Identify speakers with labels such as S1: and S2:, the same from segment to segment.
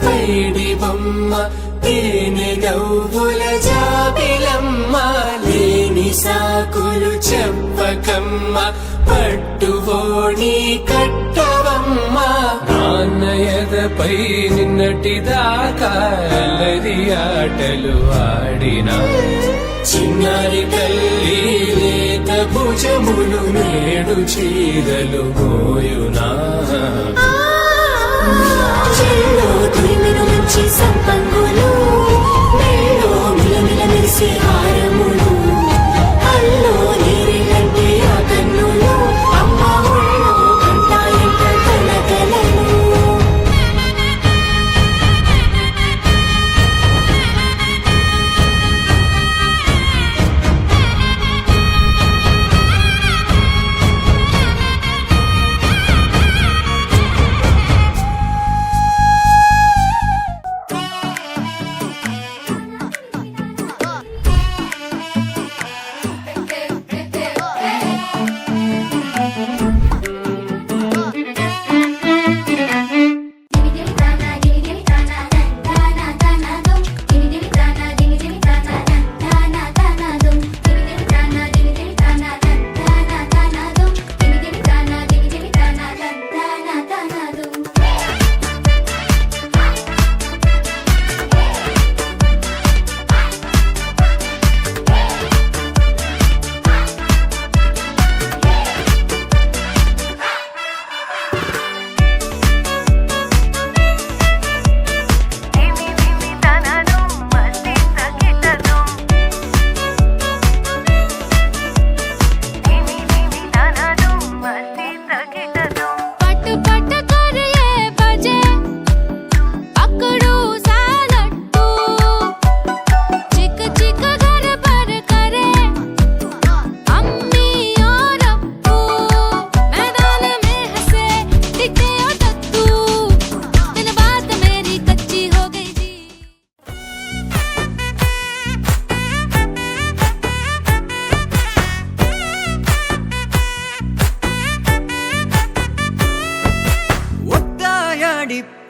S1: పైడి బొమ్మ తేనె నవ్వుల జాబిలమ్మ లేని సాకులు చెప్పకమ్మ పట్టువోణి కట్టవమ్మ నాన్నయదపై నిన్నటిదాకా అల్లరి ఆటలు ఆడినా చిన్నారి తల్లి లేత భుజములు నేడు చీరలు మోయునా
S2: మంచి సంపంగులు మేలో మిలమిల మెరిసే హారములు అల్లో నీరిలంటే ఆ కన్నులు అమ్మ ఒళ్ళో కంటాయంట కలకలను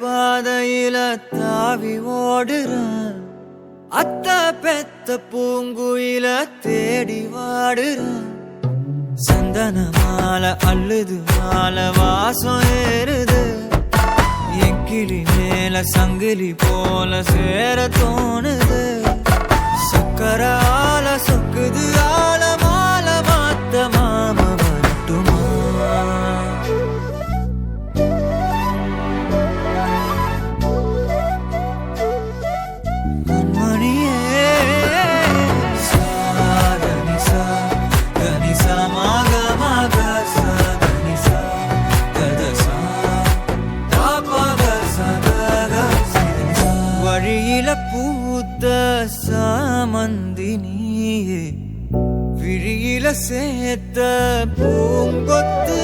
S3: பாதையில தாவி ஓடுறான் அத்த பெத்த பூங்குயில தேடி வாடுறான் சந்தன மாலை அள்ளுது மாலை வாசம் ஏறுது என் கிளி மேல சங்கிலி போல சேர தோணுது சக்கர ஆல சொக்குது ஆல மாலை மாத்த மாம வரட்டுமா பூத்த சாமந்தினியே விழியில சேர்த்த பூங்கொத்து